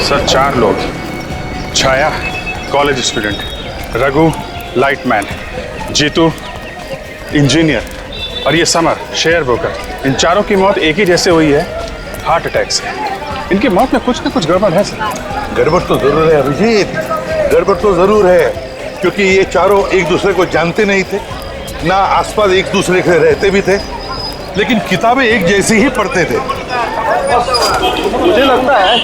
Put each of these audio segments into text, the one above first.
Sir 4 लोग। Chhaya college student, Raghu lightman, Jeetu engineer और ये समर शेयर ब्रोकर। इन चारों की मौत एक ही जैसे हुई है, हार्ट अटैक से। इनकी मौत में कुछ ना कुछ गड़बड़ है सर। गड़बड़ तो जरूर है अभिजीत, गड़बड़ तो जरूर है, क्योंकि ये चारों एक दूसरे को जानते नहीं थे, ना आसपास एक दूसरे के रहते भी थे, लेकिन किताबें एक जैसी ही पढ़ते थे। मुझे लगता है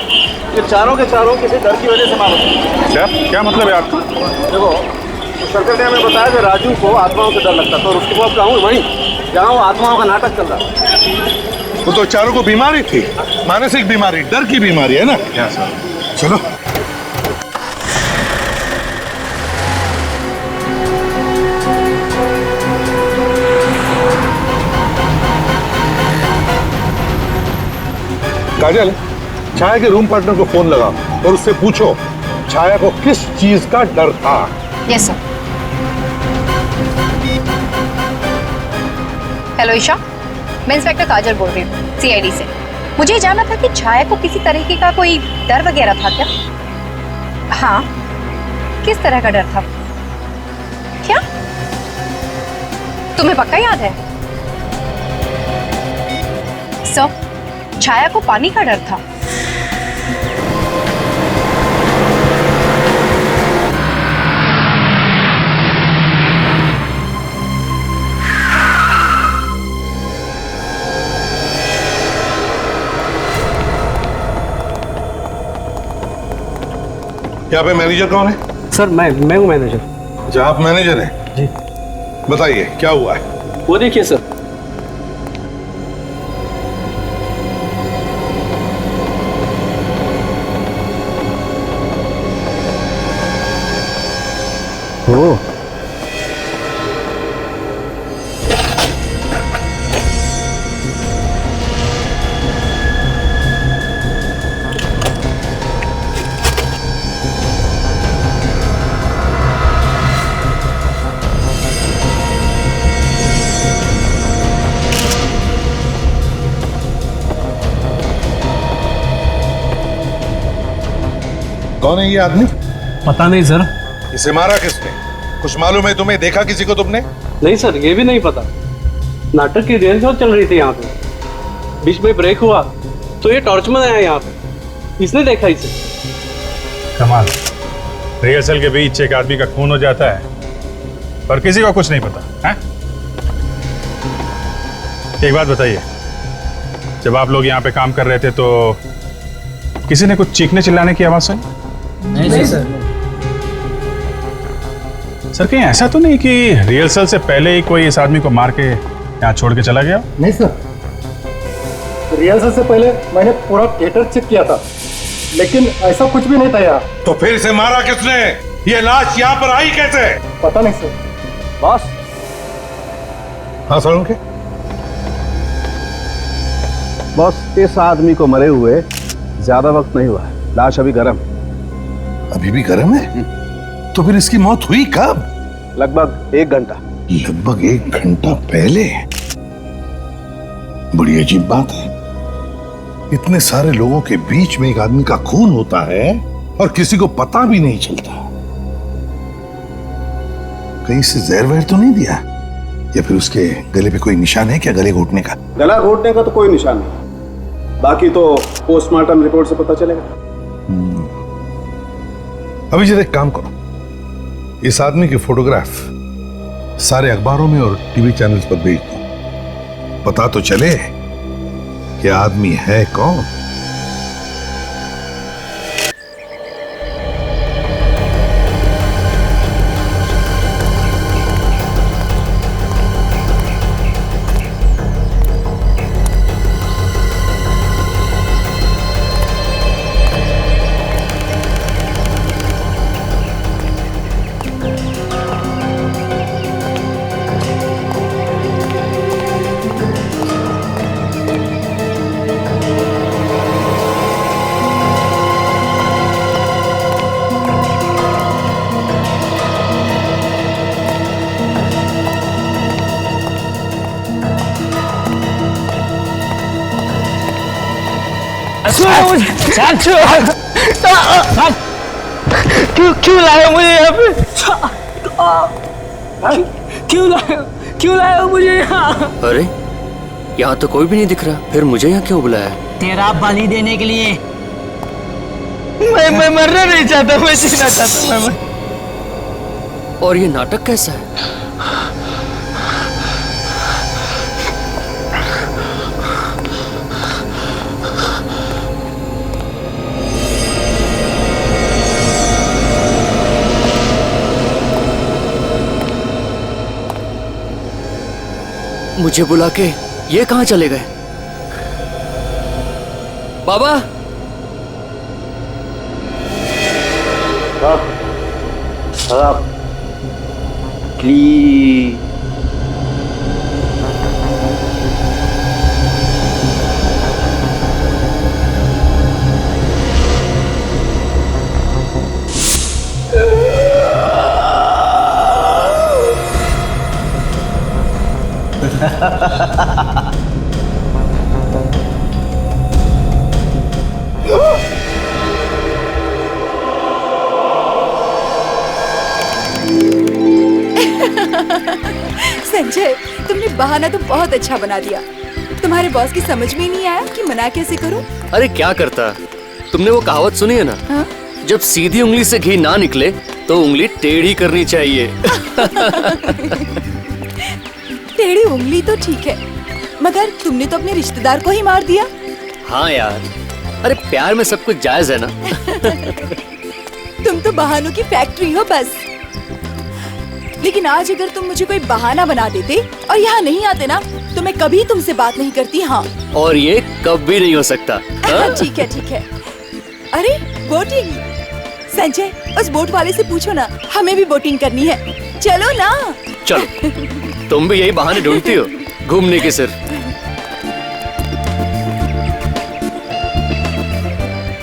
कि चारों के चारों किसी डर की वजह से मारे। क्या मतलब है आपका? देखो, तो सर्कल ने हमें बताया कि राजू को आत्माओं से डर लगता था और उसके बाद कहूँ वहीं जहाँ वो आत्माओं का नाटक चल रहा। वो तो चारों को बीमारी थी, मानसिक बीमारी, डर की बीमारी है ना। क्या सर? चलो काजल, छाया के रूम पार्टनर को फोन लगाओ और उससे पूछो छाया को किस चीज का डर था। Yes sir. हेलो ईशा, मैं इंस्पेक्टर काजल बोल रही हूँ सीआईडी से। मुझे ये जानना था कि छाया को किसी तरीके का कोई डर वगैरह था क्या? हाँ, किस तरह का डर था? क्या तुम्हें पक्का याद है? सर, छाया को पानी का डर था। यहाँ पे मैनेजर कौन है? सर मैं हूँ मैनेजर। अच्छा, आप मैनेजर हैं? जी। बताइए क्या हुआ है? वो देखिए सर। ओह, कौन है ये आदमी? पता नहीं सर। इसे मारा किसने? कुछ मालूम है तुम्हें? देखा किसी को तुमने? नहीं सर, ये भी नहीं पता। नाटक की रिहर्सल चल रही थी यहाँ पे, बीच में ब्रेक हुआ तो ये टॉर्चमैन आया यहाँ पे, इसने देखा इसे। कमाल, रिहर्सल के बीच एक आदमी का खून हो जाता है पर किसी को कुछ नहीं पता है? एक बात बताइए, जब आप लोग यहाँ पे काम कर रहे थे तो किसी ने कुछ चीखने चिल्लाने की आवाज सुनी? नहीं सर। सर कहीं ऐसा तो नहीं कि रिहर्सल से पहले ही कोई इस आदमी को मार के यहाँ छोड़ के चला गया? नहीं सर, रिहर्सल से पहले मैंने पूरा थिएटर चेक किया था, लेकिन ऐसा कुछ भी नहीं था यहाँ। तो फिर इसे मारा किसने? ये लाश यहाँ पर आई कैसे? पता नहीं सर। बॉस, हाँ सर, उनके बॉस, इस आदमी को मरे हुए ज्यादा वक्त नहीं हुआ है, लाश अभी गर्म। अभी भी गर्म है? तो फिर इसकी मौत हुई कब? लगभग 1 घंटा। लगभग 1 घंटा पहले? बड़ी अजीब बात है, इतने सारे लोगों के बीच में एक आदमी का खून होता है और किसी को पता भी नहीं चलता। कहीं से जहर वहर तो नहीं दिया? या फिर उसके गले पे कोई निशान है क्या, गले घोटने का? गला घोटने का तो कोई निशान नहीं, बाकी तो पोस्टमार्टम रिपोर्ट से पता चलेगा। अभिजीत, एक काम करो, इस आदमी की फोटोग्राफ सारे अखबारों में और टीवी चैनल्स पर भेज दो, पता तो चले कि आदमी है कौन। क्यों लाए मुझे यहाँ पे? क्यों लाए हो मुझे यहाँ? अरे यहाँ तो कोई भी नहीं दिख रहा, फिर मुझे यहाँ क्यों बुलाया? तेरा बलि देने के लिए। मैं मरना नहीं चाहता, मैं जीना चाहता हूँ। और ये नाटक कैसा है? मुझे बुला के ये कहाँ चले गए? बाबा, प्लीज। संजय, तुमने बहाना तो बहुत अच्छा बना दिया। तुम्हारे बॉस की समझ में ही नहीं आया कि मना कैसे करूं। अरे क्या करता? तुमने वो कहावत सुनी है ना? हाँ? जब सीधी उंगली से घी ना निकले तो उंगली टेढ़ी करनी चाहिए। टेढ़ी उंगली तो ठीक है, मगर तुमने तो अपने रिश्तेदार को ही मार दिया। हाँ यार, अरे प्यार में सब कुछ जायज है ना। तुम तो बहानों की फैक्ट्री हो बस। लेकिन आज अगर तुम मुझे कोई बहाना बना देते और यहाँ नहीं आते ना, तो मैं कभी तुमसे बात नहीं करती। हाँ, और ये कभी नहीं हो सकता। हाँ? ठीक है ठीक है। अरे बोटिंग, संजय उस बोट वाले से पूछो ना, हमें भी बोटिंग करनी है। चलो ना। चलो, तुम भी यही बहाने ढूंढती हो घूमने के सिर्फ।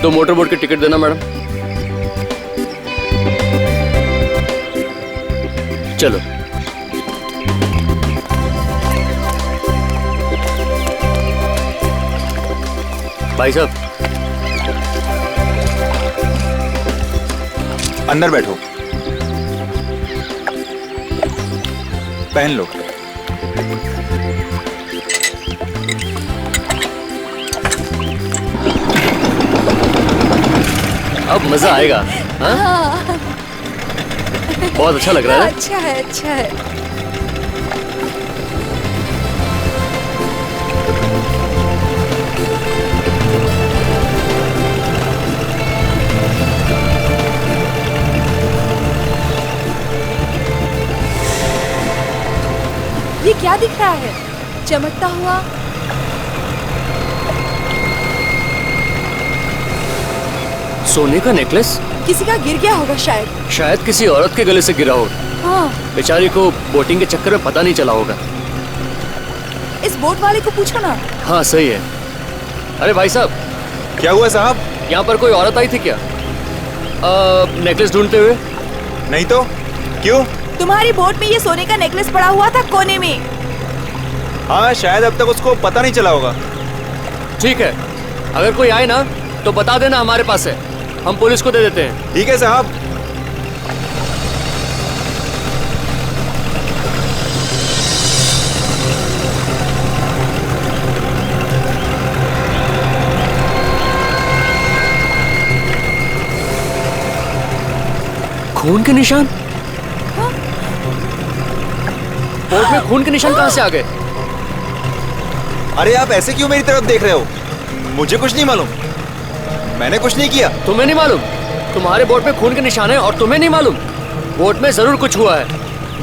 तो मोटर बोट की टिकट देना मैडम। चलो। भाई साहब, अंदर बैठो, पहन लो। अब मजा आएगा। हाँ? बहुत अच्छा लग रहा है। अच्छा है, अच्छा है। ये क्या दिख रहा है चमकता हुआ? सोने का नेकलेस? किसी का गिर गया होगा शायद। शायद किसी औरत के गले से गिरा हो। हाँ, बेचारी को बोटिंग के चक्कर में पता नहीं चला होगा। इस बोट वाले को पूछो ना। हाँ सही है। अरे भाई साहब, क्या हुआ साहब? यहाँ पर कोई औरत आई थी क्या नेकलेस ढूंढते हुए? नहीं तो क्यों? तुम्हारी बोट में ये सोने का नेकलेस पड़ा हुआ था कोने में। हाँ, शायद अब तक उसको पता नहीं चला होगा। ठीक है, अगर कोई आए ना तो बता देना, हमारे पास है, हम पुलिस को दे देते हैं। ठीक है साहब। खून के निशान? बोट में खून के निशान कहाँ से आ गए? अरे आप ऐसे क्यों मेरी तरफ देख रहे हो? मुझे कुछ नहीं मालूम, मैंने कुछ नहीं किया। तुम्हें नहीं मालूम? तुम्हारे बोट में खून के निशान है और तुम्हें नहीं मालूम? बोट में जरूर कुछ हुआ है।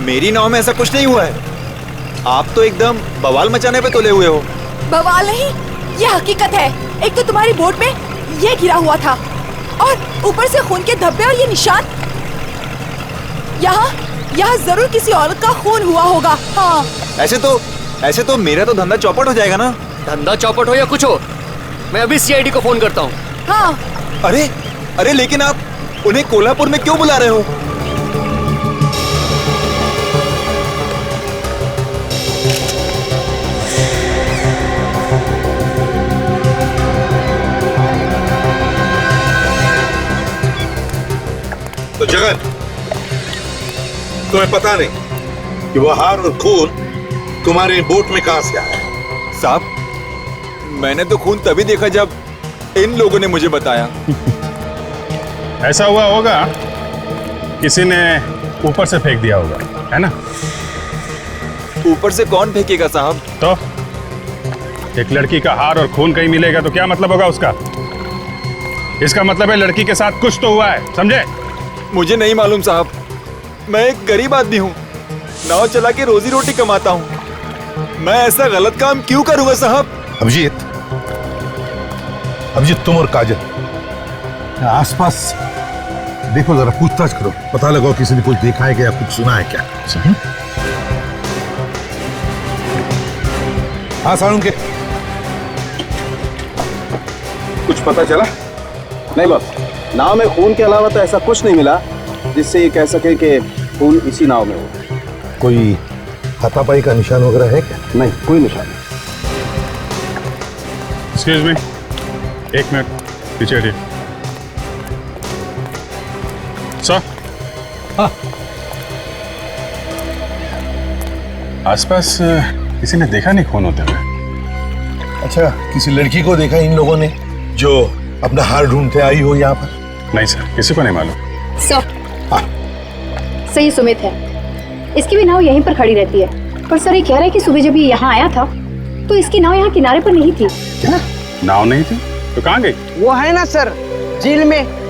मेरी नाव में ऐसा कुछ नहीं हुआ है। आप तो एकदम बवाल मचाने पे तुले हुए हो। बवाल नहीं, ये हकीकत है। एक तो तुम्हारी बोट में ये गिरा हुआ था और ऊपर से खून के धब्बे और ये निशान। यहाँ जरूर किसी औरत का खून हुआ होगा। हाँ। ऐसे तो मेरा तो धंधा चौपट हो जाएगा ना। धंधा चौपट हो या कुछ हो, मैं अभी सीआईडी को फोन करता हूँ। हाँ। अरे लेकिन आप उन्हें कोल्हापुर में क्यों बुला रहे हो? तो जगन, तुम्हें पता नहीं कि वो हार और खून तुम्हारे बोट में कहां से आया? साहब, मैंने तो खून तभी देखा जब इन लोगों ने मुझे बताया। ऐसा हुआ होगा, किसी ने ऊपर से फेंक दिया होगा, है ना? ऊपर से कौन फेंकेगा साहब? तो एक लड़की का हार और खून कहीं मिलेगा तो क्या मतलब होगा उसका? इसका मतलब है लड़की के साथ कुछ तो हुआ है, समझे? मुझे नहीं मालूम साहब, मैं एक गरीब आदमी हूँ, नाव चला के रोजी रोटी कमाता हूँ। मैं ऐसा गलत काम क्यों करूंगा साहब? अभिजीत, तुम और काजल आसपास देखो, जरा पूछताछ करो, पता लगाओ किसी ने कुछ देखा है क्या, कुछ सुना है क्या? हाँ सारुण के, कुछ पता चला? नहीं बॉस, नाव में खून के अलावा तो ऐसा कुछ नहीं मिला जिससे ये कह सके कि खून इसी नाव में हो। कोई हाथापाई का निशान वगैरह है क्या? नहीं, कोई निशान नहीं। एक्सक्यूज मी, एक मिनट पीछे हटिए। सर, आसपास किसी ने देखा नहीं खून होते हुए? अच्छा, किसी लड़की को देखा इन लोगों ने जो अपना हार ढूंढते आई हो यहाँ पर? नहीं सर, किसी को नहीं मालूम। सर, सही सुमित है, इसकी भी नाव यहीं पर खड़ी रहती है। पर सर ये कह रहा है कि सुबह जब ये यहाँ आया था तो इसकी नाव यहाँ किनारे पर नहीं थी। क्या? नाव नहीं थी तो कहाँ गई? वो है ना सर, झील में।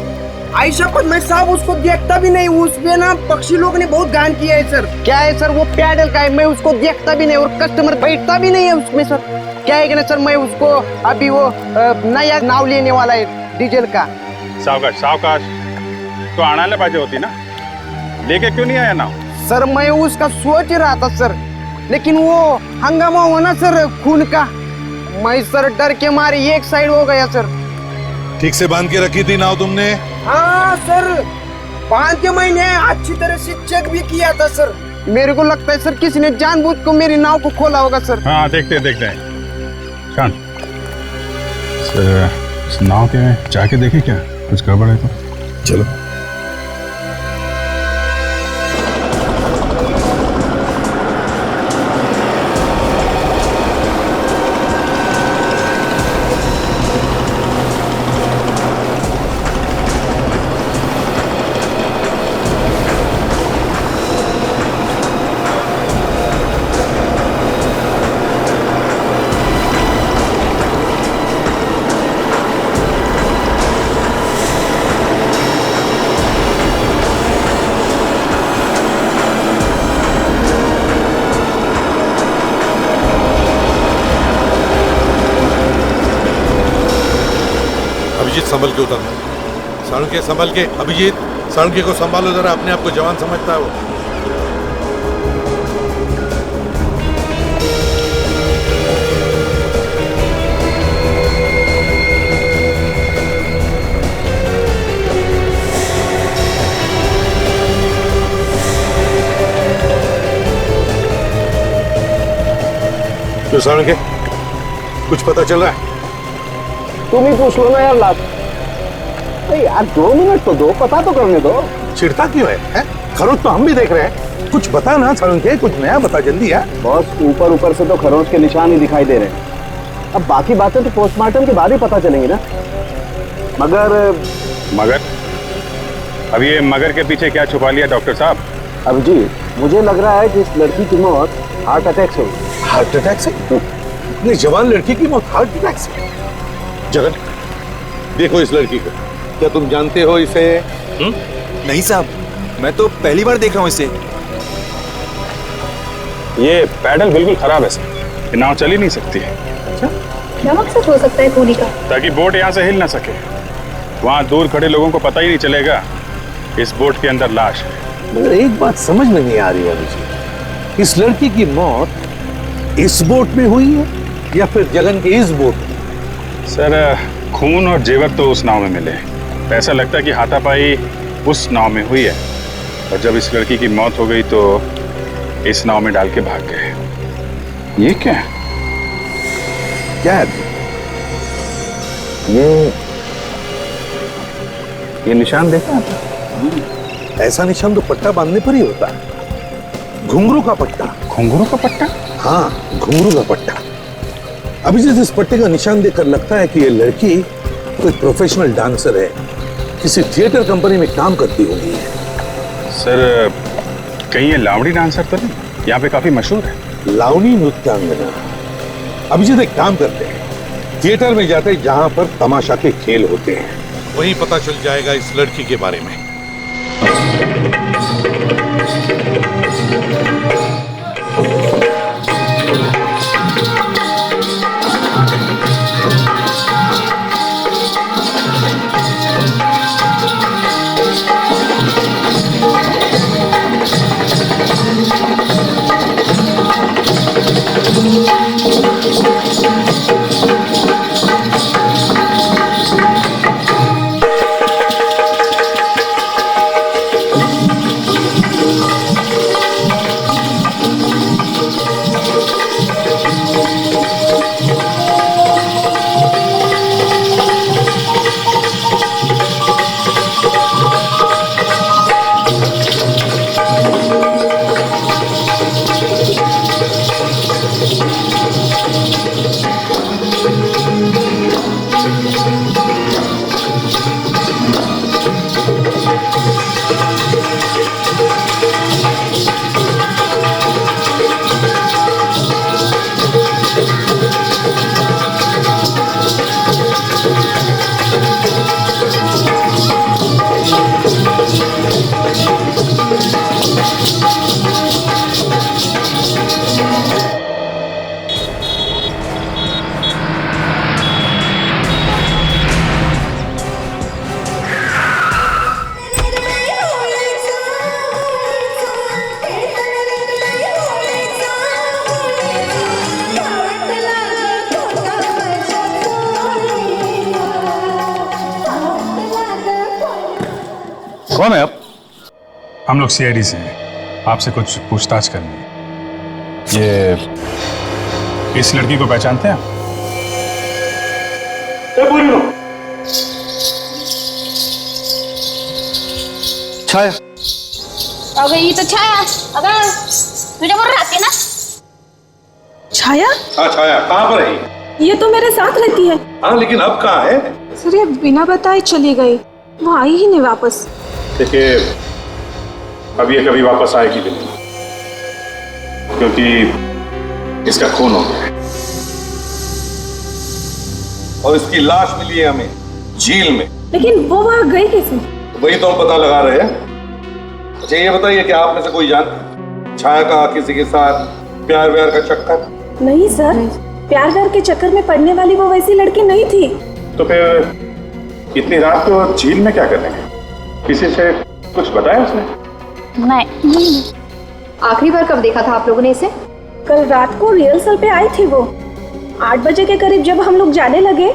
आयशा को मैं साहब उसको देखता भी नहीं, उसमें ना पक्षी लोग ने बहुत गान किया है सर। क्या है सर, वो पैडल का है, मैं उसको देखता भी नहीं और कस्टमर बैठता भी नहीं है उसमें सर। क्या है कि ना सर, मैं उसको अभी वो नया नाव लेने वाला है डीजल का। सावकाश सावकाश, तो आना पाहिजे होती ना, लेके क्यों नहीं आया नाव? सर मैं उसका सोच रहा था सर, लेकिन वो हंगामा हुआ ना सर खून का, मैं सर डर के मारे एक साइड हो गया सर। ठीक से बांध के रखी थी नाव तुमने? हाँ सर, बांध के मैंने अच्छी तरह से चेक भी किया था सर। मेरे को लगता है सर किसी ने जानबूझ को मेरी नाव को खोला होगा सर। हाँ देखते हैं। शान, इस नाव के जाके देखे क्या कुछ गड़बड़ है तो? चलो। अभिजीत संभल के उतरना। साळुंके संभल के, अभिजीत साळुंके को संभालो जरा, अपने आप को जवान समझता है वो। तो साळुंके, कुछ पता चल रहा है? तुम ही पूछ लो ना यार लास्ट। यार 2 मिनट तो दो, पता तो करने दो। चिढ़ता क्यों है? खरोच तो हम भी देख रहे हैं, कुछ बता ना साळुंके, कुछ नया बता जल्दी यार। बॉस, ऊपर से तो खरोच के निशान ही दिखाई दे रहे हैं, अब बाकी बातें तो पोस्टमार्टम के बाद ही पता चलेंगी ना। मगर अब ये मगर के पीछे क्या छुपा लिया डॉक्टर साहब? अब जी मुझे लग रहा है कि इस लड़की की मौत हार्ट अटैक से हुई। हार्ट अटैक से? इतनी जवान लड़की की मौत हार्ट अटैक से? जगन, देखो इस लड़की को, क्या तुम जानते हो इसे? नहीं साहब, मैं तो पहली बार देख रहा हूँ इसे। ये पैडल बिल्कुल खराब है सर, ये नाव चल ही नहीं सकती है। अच्छा, क्या मकसद हो सकता है खूनी का? ताकि बोट यहाँ से हिल ना सके, वहाँ दूर खड़े लोगों को पता ही नहीं चलेगा इस बोट के अंदर लाश है। मगर एक बात समझ में नहीं आ रही है मुझे, इस लड़की की मौत इस बोट में हुई है या फिर जगन के इस बोट में? सर खून और जेवर तो उस नाव में मिले, तो ऐसा लगता है कि हाथापाई उस नाव में हुई है, और जब इस लड़की की मौत हो गई तो इस नाव में डाल के भाग गए। ये क्या है? क्या है ये निशान देखा आपने? ऐसा निशान तो पट्टा बांधने पर ही होता है। घुंघरू का पट्टा। घुंघरू का पट्टा? हाँ, घुंघरू का पट्टा। अभिजीत, इस पट्टे का निशान देखकर लगता है कि ये लड़की कोई प्रोफेशनल डांसर है, किसी थिएटर कंपनी में काम करती होगी। सर, कहीं ये लावणी डांसर तो नहीं? यहाँ पे काफी मशहूर है। लावणी नृत्यांगना। अभिजीत, एक काम करते हैं, थिएटर में जाते हैं जहां पर तमाशा के खेल होते हैं, वहीं पता चल जाएगा इस लड़की के बारे में। कौन है आप? हम लोग सीआईडी से हैं, आपसे कुछ पूछताछ करनी है। ये इस लड़की को पहचानते हैं आप? छाया। अबे ये तो छाया, अबे तुझे बोल रहा ना? छाया? हाँ छाया, कहाँ पर है? ये तो मेरे साथ रहती है। हाँ, लेकिन अब कहाँ है? सर, ये बिना बताए चली गई, वो आई ही नहीं वापस। देखिए, अब ये कभी वापस आएगी भी नहीं, क्योंकि इसका खून हो गया है। और इसकी लाश मिली है हमें झील में। लेकिन वो वहाँ गई कैसे? वही तो हम पता लगा रहे हैं। अच्छा ये बताइए कि आप में से कोई जानता छाया का किसी के साथ प्यार व्यार का चक्कर? नहीं सर, प्यार व्यार के चक्कर में पड़ने वाली वो वैसी लड़की नहीं थी। तो फिर इतनी रात को झील में क्या करने गए? किसी से कुछ बताया उसने? नहीं। आखिरी बार कब देखा था आप लोगों ने इसे? कल रात को रिहर्सल पे आई थी वो। 8 बजे के करीब जब हम लोग जाने लगे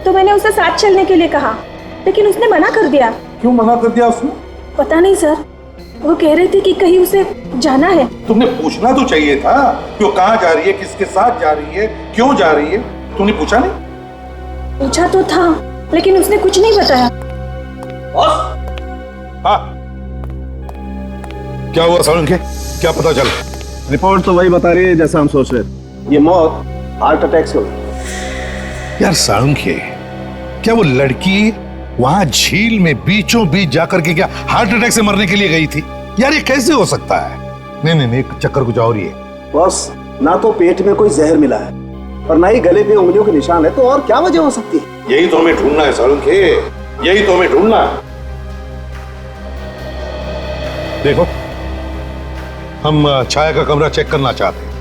तो मैंने उसे साथ चलने के लिए कहा, लेकिन उसने मना कर दिया। क्यों मना कर दिया उसने? पता नहीं सर, वो कह रही थी कि कहीं उसे जाना है। तुमने पूछना तो चाहिए था कि वो कहाँ जा रही है, किसके साथ जा रही है, क्यों जा रही है? तुमने पूछा नहीं? पूछा तो था, लेकिन उसने कुछ नहीं बताया। हाँ, क्या हुआ सालुंखे? क्या पता चला? रिपोर्ट तो वही बता रही है जैसा हम सोच रहे थे। ये मौत हार्ट अटैक से हुई। यार सालुंखे, क्या वो लड़की वहां झील में बीचों बीच जाकर के क्या हार्ट अटैक से मरने के लिए गई थी? यार ये कैसे हो सकता है? नहीं, एक चक्कर कुछ और ही है। बस, ना तो पेट में कोई जहर मिला है और ना ही गले पे उंगलियों के निशान है, तो और क्या वजह हो सकती है? यही तो हमें ढूंढना है सालुंखे, यही तो हमें ढूंढना है। देखो, हम छाया का कमरा चेक करना चाहते हैं।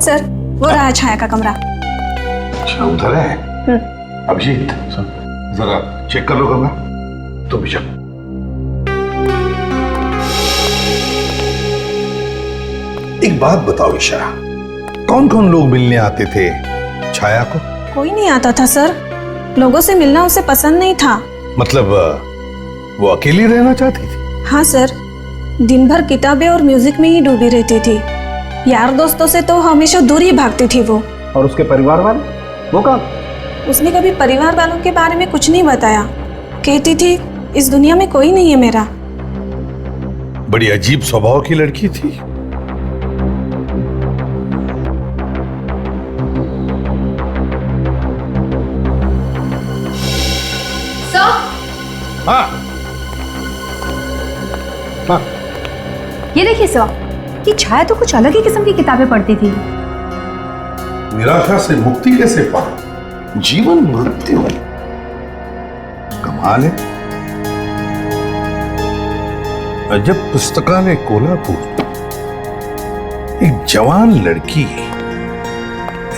सर, वो रहा छाया का कमरा। अच्छा, उधर है। अभिजीत, जरा चेक कर लो कमरा। तो भी चल। एक बात बताओ ईशा, कौन कौन लोग मिलने आते थे छाया को? कोई नहीं आता था सर, लोगों से मिलना उसे पसंद नहीं था। मतलब वो अकेली रहना चाहती थी? हाँ सर, दिन भर किताबें और म्यूजिक में ही डूबी रहती थी। यार दोस्तों से तो हमेशा दूर ही भागती थी वो। और उसके परिवार वाले वो कहाँ? उसने कभी परिवार वालों के बारे में कुछ नहीं बताया। कहती थी इस दुनिया में कोई नहीं है मेरा। बड़ी अजीब स्वभाव की लड़की थी। हाँ हाँ, ये देखिए सर, ये छाया तो कुछ अलग ही किस्म की किताबें पढ़ती थी। निराशा से मुक्ति कैसे पाए? जीवन मृत्यु, कमाल है। अजब पुस्तकालय कोल्हापुर, एक जवान लड़की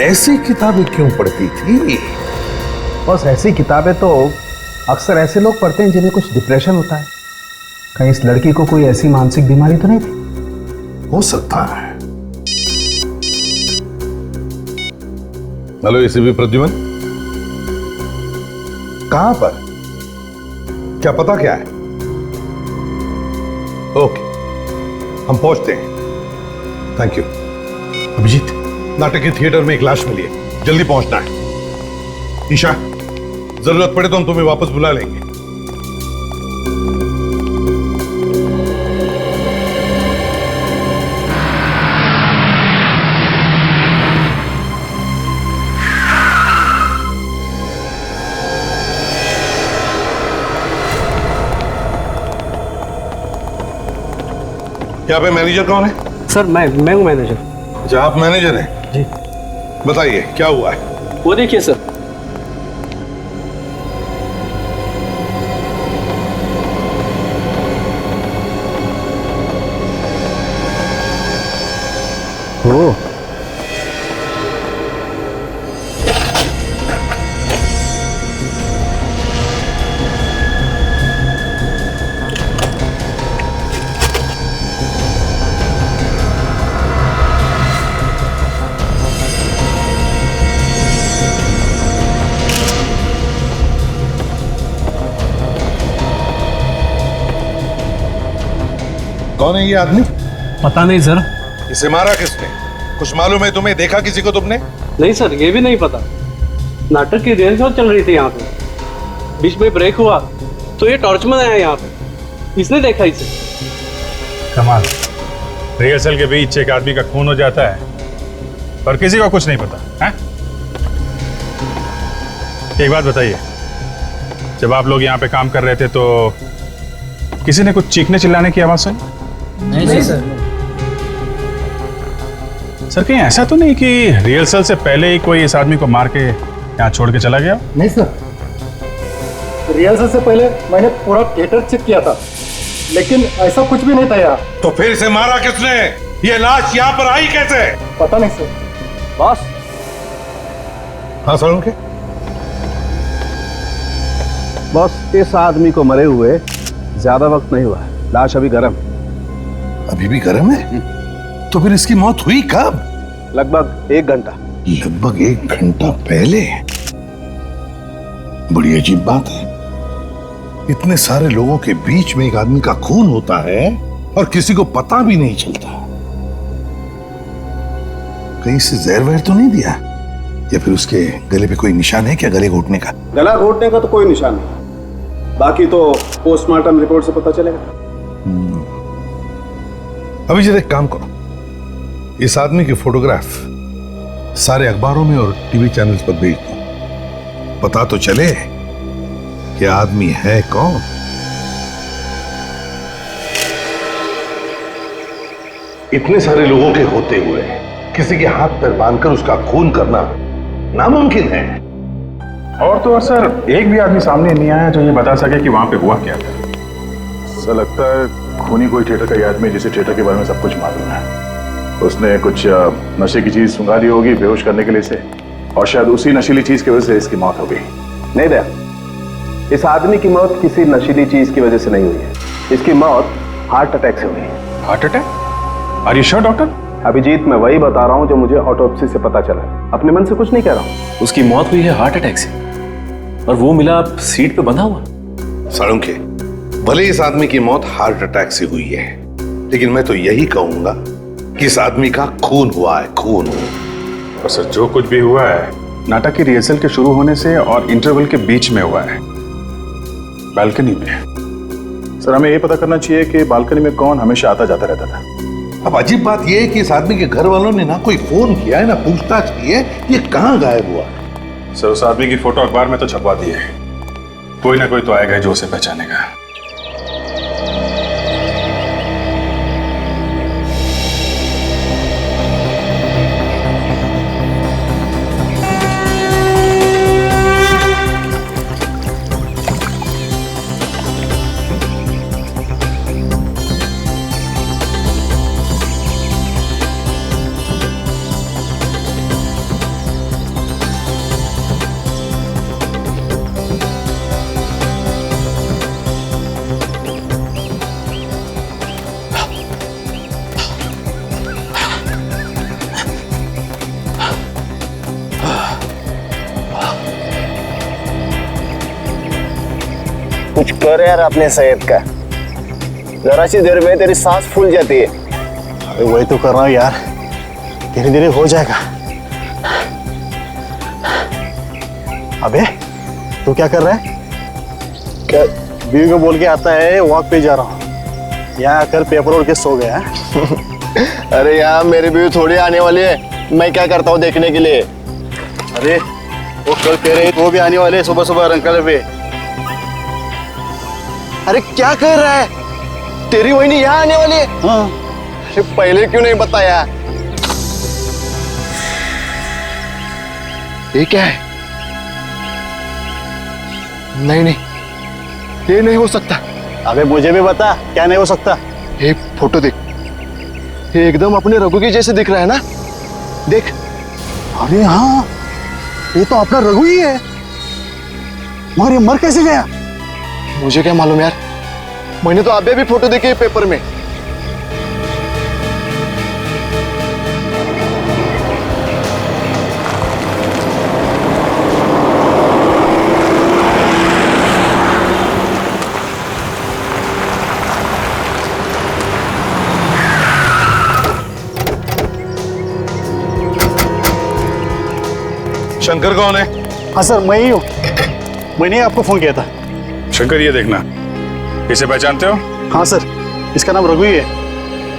ऐसी किताबें क्यों पढ़ती थी? बस ऐसी किताबें तो अक्सर ऐसे लोग पढ़ते हैं जिन्हें कुछ डिप्रेशन होता है। कहीं इस लड़की को कोई ऐसी मानसिक बीमारी तो नहीं थी? हो सकता है। हेलो एसीपी प्रद्युमन, कहां पर? क्या पता क्या है? ओके, हम पहुंचते हैं। Thank you. अभिजीत, नाटक के थिएटर में एक लाश मिली है, जल्दी पहुंचना है। ईशा, जरूरत पड़े तो हम तुम्हें वापस बुला लेंगे। यहाँ पे मैनेजर कौन है? सर मैं हूँ मैनेजर। अच्छा, आप मैनेजर हैं? जी। बताइए क्या हुआ है? वो देखिए सर, ओह, कौन है ये आदमी? पता नहीं सर। इसे मारा किसने? कुछ मालूम है तुम्हें? देखा किसी को तुमने? नहीं सर, ये भी नहीं पता। नाटक की रिहर्सल चल रही थी यहाँ पे, बीच में ब्रेक हुआ तो ये टॉर्चमैन आया यहाँ पे, इसने देखा इसे। कमाल, रिहर्सल के बीच एक आदमी का खून हो जाता है पर किसी को कुछ नहीं पता है? एक बात बताइए, जब आप लोग यहाँ पे काम कर रहे थे तो किसी ने कुछ चीखने चिल्लाने की आवाज सुनी? नहीं सर। सर कहीं ऐसा तो नहीं कि रिहर्सल से पहले ही कोई इस आदमी को मार के यहाँ छोड़ के चला गया? नहीं सर, रिहर्सल से पहले मैंने पूरा थिएटर चेक किया था, लेकिन ऐसा कुछ भी नहीं था यहाँ। तो फिर इसे मारा किसने? ये लाश यहाँ पर आई कैसे? पता नहीं सर। बॉस। हाँ सालुंखे? बॉस, इस आदमी को मरे हुए ज्यादा वक्त नहीं हुआ है, लाश अभी गर्म। अभी भी गर्म है? तो फिर इसकी मौत हुई कब? लगभग 1 घंटा। लगभग 1 घंटा पहले? बड़ी अजीब बात है, इतने सारे लोगों के बीच में एक आदमी का खून होता है और किसी को पता भी नहीं चलता। कहीं से जहर वहर तो नहीं दिया? या फिर उसके गले पे कोई निशान है क्या, गले घोटने का? गला घोटने का तो कोई निशान नहीं, बाकी तो पोस्टमार्टम रिपोर्ट से पता चलेगा। अभिजीत, एक काम करो, इस आदमी की फोटोग्राफ सारे अखबारों में और टीवी चैनल्स पर भेज दो, पता तो चले कि आदमी है कौन। इतने सारे लोगों के होते हुए किसी के हाथ पैर बांधकर उसका खून करना नामुमकिन है। और तो और सर, एक भी आदमी सामने नहीं आया जो ये बता सके कि वहां पे हुआ क्या था। ऐसा लगता है खूनी कोई थिएटर का आदमी जिसे थिएटर के बारे में सब कुछ मालूम है। उसने कुछ नशे की चीज सुंघा दी होगी बेहोश करने के लिए से, और शायद उसी नशीली चीज की वजह से इसकी मौत हो गई। नहीं दया, इस आदमी की मौत किसी नशीली चीज की वजह से नहीं हुई है। इसकी मौत हार्ट अटैक से हुई है। Heart attack? Are you sure doctor? Abhijit, मैं वही बता रहा हूँ जो मुझे ऑटोप्सी से पता चला है, अपने मन से कुछ नहीं कह रहा हूँ। उसकी मौत हुई है हार्ट अटैक से, और वो मिला सीट पे बंधा हुआ। सालुंखे, भले इस आदमी की मौत हार्ट अटैक से हुई है, लेकिन मैं तो यही कहूंगा कि इस आदमी का खून हुआ है, खून। और सर, जो कुछ भी हुआ है नाटक की रिहर्सल के शुरू होने से और इंटरवल के बीच में हुआ है, बालकनी में। सर, हमें ये पता करना चाहिए कि बालकनी में कौन हमेशा आता जाता रहता था। अब अजीब बात यह है कि इस आदमी के घर वालों ने ना कोई फोन किया है ना पूछताछ की है, ये कहाँ गायब हुआ? सर, उस आदमी की फोटो अखबार में तो छपवा दी है, कोई ना कोई तो आएगा जो उसे पहचानेगा। कुछ कर यार अपने सेहत का, जरा सी देर में तेरी सांस फूल जाती है। अरे वही तो कर रहा हूँ यार, धीरे धीरे हो जाएगा। अबे तू क्या कर रहा है? क्या बीवी को बोल के आता है वॉक पे जा रहा हूँ, यहाँ आकर पेपर ओढ़ के सो गया। अरे यार मेरी बीवी थोड़ी आने वाली है, मैं क्या करता हूँ देखने के लिए। अरे वो कल कह रहे वो भी आने वाले सुबह सुबह रंगकल पे। अरे क्या कर रहा है, तेरी वही यहाँ आने वाली है? हाँ। अरे पहले क्यों नहीं बताया? ये क्या है? नहीं नहीं, ये नहीं हो सकता। अबे मुझे भी बता, क्या नहीं हो सकता? ये फोटो देख, ये एकदम अपने रघु के जैसे दिख रहा है ना, देख। अरे हाँ, ये तो अपना रघु ही है, मगर ये मर कैसे गया? मुझे क्या मालूम यार, मैंने तो अभी भी फोटो देखी है पेपर में। शंकर कौन है? हाँ सर, मैं ही हूँ, मैंने आपको फोन किया था। शंकर, ये देखना, इसे पहचानते हो? हाँ सर, इसका नाम रघु ही है,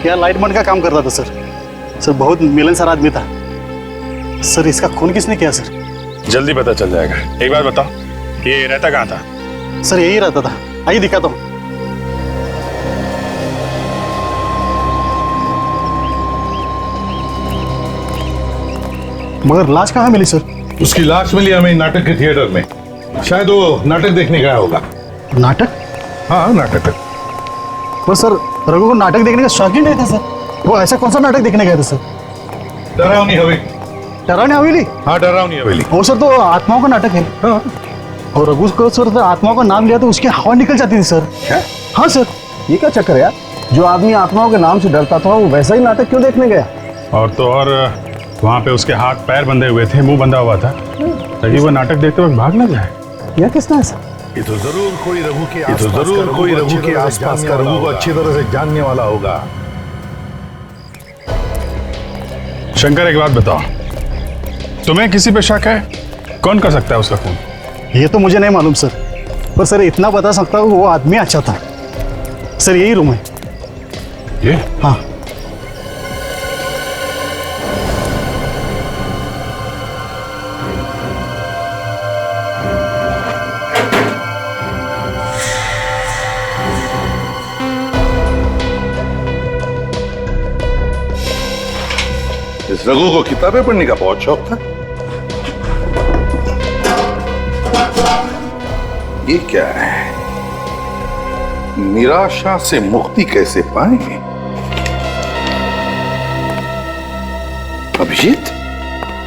यहाँ लाइटमैन का काम करता था सर। सर बहुत मिलनसार आदमी था सर। इसका खून किसने किया सर? जल्दी पता चल जाएगा। एक बात बताओ, ये रहता कहाँ था? सर यही रहता था, आइए दिखाता हूँ। मगर लाश कहाँ मिली सर? उसकी लाश मिली हमें नाटक के थिएटर में, शायद वो नाटक देखने गया होगा। नाटक? हाँ नाटक। पर सर रघु को नाटक देखने का शौक ही नहीं था सर। वो ऐसा कौन सा नाटक देखने गए थे सर? डरावनी हवेली। डरावनी हवेली? हाँ डरावनी हवेली। वो सर तो आत्माओं का नाटक है। हाँ। और रघु को सर तो आत्माओं का नाम लिया तो उसकी हवा निकल जाती थी सर। क्या? हाँ सर। ये क्या चक्कर है यार, जो आदमी आत्माओं के नाम से डरता था वो वैसा ही नाटक क्यों देखने गया? और तो और वहाँ पे उसके हाथ पैर बंधे हुए थे, मुंह बंधा हुआ था, ताकि वो नाटक देखते वक्त भाग ना जाए। यह किसने ऐसा? ये तो जरूर कोई रघु के आसपास का रघु को अच्छी तरह से जानने वाला होगा। शंकर, एक बात बताओ, तुम्हें किसी पे शक है? कौन कर सकता है उसका खून? ये तो मुझे नहीं मालूम सर, पर सर इतना बता सकता हूँ वो आदमी अच्छा था सर। यही रूम है ये? हाँ। इस रघु को किताबें पढ़ने का बहुत शौक था। ये क्या है? निराशा से मुक्ति कैसे पाएंगे? अभिजीत,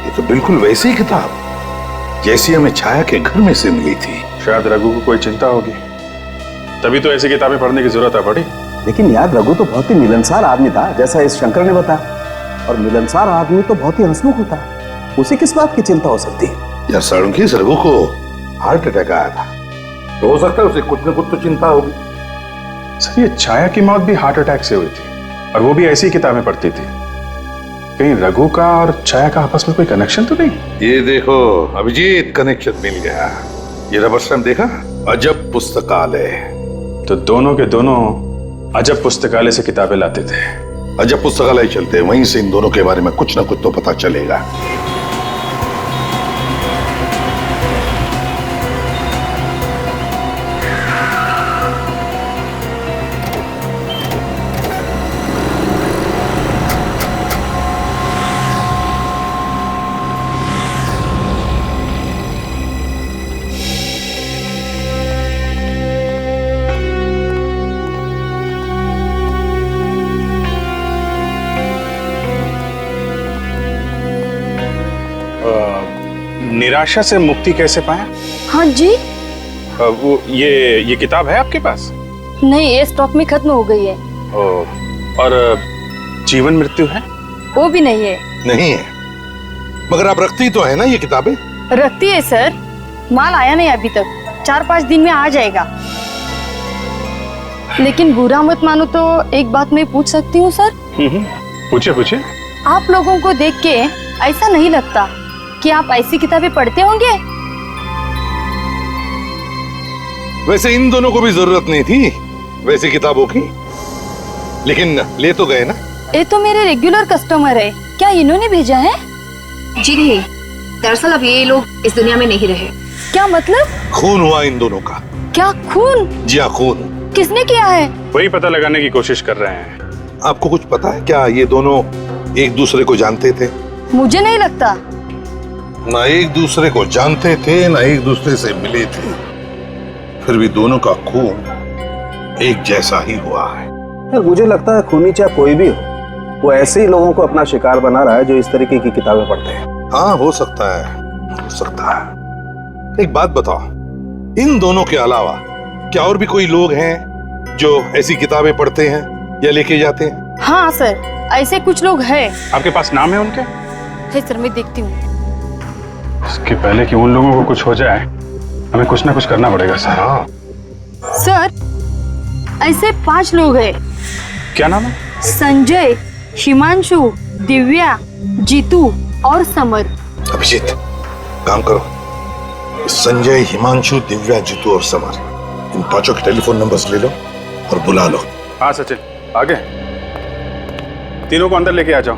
ये तो बिल्कुल वैसी ही किताब जैसी हमें छाया के घर में से मिली थी। शायद रघु को कोई चिंता होगी, तभी तो ऐसी किताबें पढ़ने की जरूरत है पड़ी। लेकिन यार रघु तो बहुत ही मिलनसार आदमी था, जैसा इस शंकर ने बताया, और मिलनसार आदमी तो बहुत ही हंसमुख होता है, उसे किस बात की चिंता हो सकती है? यार साळुंखी, इस रघु को हार्ट अटैक आया था, तो हो सकता है उसे कुछ न कुछ तो चिंता होगी। सर, ये छाया की मौत भी हार्ट अटैक से हुई थी, और वो भी ऐसी किताबें पढ़ती थी। कहीं रघु का और छाया का आपस में कोई कनेक्शन तो नहीं? ये देखो अभिजीत, कनेक्शन मिल गया। ये रबर स्टैम्प देखा? अजब पुस्तकालय। तो दोनों के दोनों अजब पुस्तकालय से किताबें लाते थे। अजब पुस्तकालय चलते, वहीं से इन दोनों के बारे में कुछ ना कुछ तो पता चलेगा। निराशा से मुक्ति कैसे पाएं? हाँ जी। वो ये किताब है आपके पास? नहीं, ये स्टॉक में खत्म हो गई है। और जीवन मृत्यु है? वो भी नहीं है। नहीं है, मगर आप रखती तो है ना ये किताबें? रखती है सर, माल आया नहीं अभी तक, 4-5 दिन में आ जाएगा। लेकिन बुरा मत मानो तो एक बात मैं पूछ सकती हूँ सर? पूछिए पूछिए। आप लोगों को देख के ऐसा नहीं लगता कि आप ऐसी किताबें पढ़ते होंगे? वैसे इन दोनों को भी जरूरत नहीं थी वैसी किताबों की, लेकिन ले तो गए ना। ये तो मेरे रेगुलर कस्टमर है, क्या इन्होंने भेजा है? जी नहीं, दरअसल अब ये लोग इस दुनिया में नहीं रहे। क्या मतलब? खून हुआ इन दोनों का। क्या खून? जी हाँ, खून। किसने किया है? वही पता लगाने की कोशिश कर रहे हैं। आपको कुछ पता है क्या, ये दोनों एक दूसरे को जानते थे? मुझे नहीं लगता। ना एक दूसरे को जानते थे, ना एक दूसरे से मिले थे, फिर भी दोनों का खून एक जैसा ही हुआ है। यार मुझे लगता है खूनी चाहे कोई भी हो, वो ऐसे ही लोगों को अपना शिकार बना रहा है जो इस तरीके की किताबें पढ़ते हैं। हाँ, हो सकता है, हो सकता है। एक बात बताओ, इन दोनों के अलावा क्या और भी कोई लोग हैं जो ऐसी किताबें पढ़ते हैं या लेके जाते हैं? हाँ सर, ऐसे कुछ लोग हैं। आपके पास नाम है उनके? है सर, मैं देखती हूँ। इसके पहले कि उन लोगों को कुछ हो जाए, हमें कुछ ना कुछ करना पड़ेगा सर। हाँ सर, ऐसे 5 लोग हैं। क्या नाम है? संजय, हिमांशु, दिव्या, जीतू और समर। अभिजीत, काम करो, संजय, हिमांशु, दिव्या, जीतू और समर, इन 5 के टेलीफोन नंबर्स ले लो और बुला लो। हाँ सचिन, आगे तीनों को अंदर लेके आ जाओ।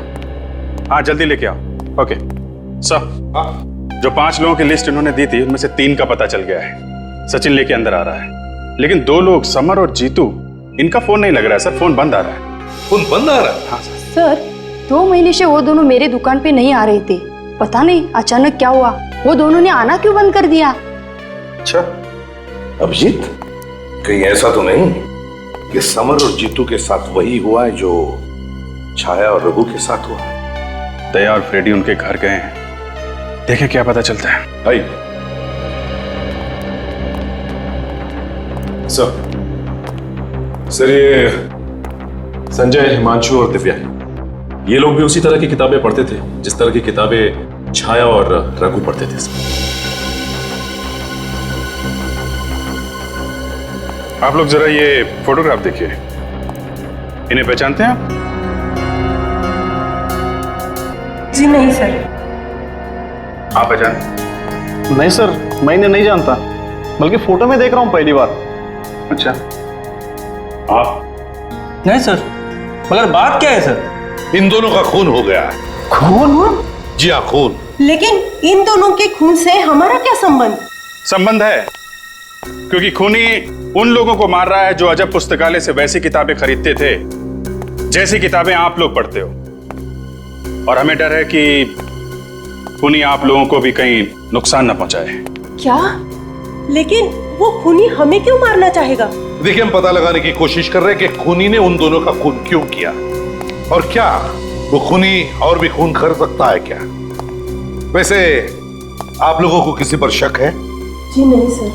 हाँ जल्दी लेके आओ। ओके सर, जो 5 लोगों की लिस्ट इन्होंने दी थी उनमें से 3 का पता चल गया है। सचिन लेके अंदर आ रहा है, लेकिन 2 लोग समर और जीतू, इनका फोन नहीं लग रहा है सर, फोन बंद आ रहा है। फोन बंद आ रहा है? हाँ सर। सर, 2 महीने से वो दोनों मेरे दुकान पे नहीं आ रहे थे, पता नहीं अचानक क्या हुआ, वो दोनों ने आना क्यों बंद कर दिया? अच्छा अभिजीत, कहीं ऐसा तो नहीं कि समर और जीतू के साथ वही हुआ है जो छाया और रघु के साथ हुआ? दया और फ्रेडी उनके घर गए हैं, देखें क्या पता चलता है। भाई सर, ये संजय, हिमांशु और दिव्या, ये लोग भी उसी तरह की किताबें पढ़ते थे जिस तरह की किताबें छाया और रघु पढ़ते थे। आप लोग जरा ये फोटोग्राफ देखिए, इन्हें पहचानते हैं आप? जी नहीं सर। आप पहचान? नहीं सर, मैं इन्हें नहीं जानता, बल्कि फोटो में देख रहा हूँ पहली बार। अच्छा, आप? नहीं सर, मगर बात क्या है सर? इन दोनों का खून हो गया है। खून? जी हाँ, खून। लेकिन इन दोनों के खून से हमारा क्या संबंध? संबंध है, क्योंकि खूनी उन लोगों को मार रहा है जो अजब पुस्तकालय से वैसी किताबें खरीदते थे जैसी किताबें आप लोग पढ़ते हो, और हमें डर है कि खूनी आप लोगों को भी कहीं नुकसान न पहुंचाए। क्या? लेकिन वो खूनी हमें क्यों मारना चाहेगा? देखिए, हम पता लगाने की कोशिश कर रहे हैं कि खूनी ने उन दोनों का खून क्यों किया, और क्या वो खूनी और भी खून कर सकता है क्या? वैसे आप लोगों को किसी पर शक है? जी नहीं सर।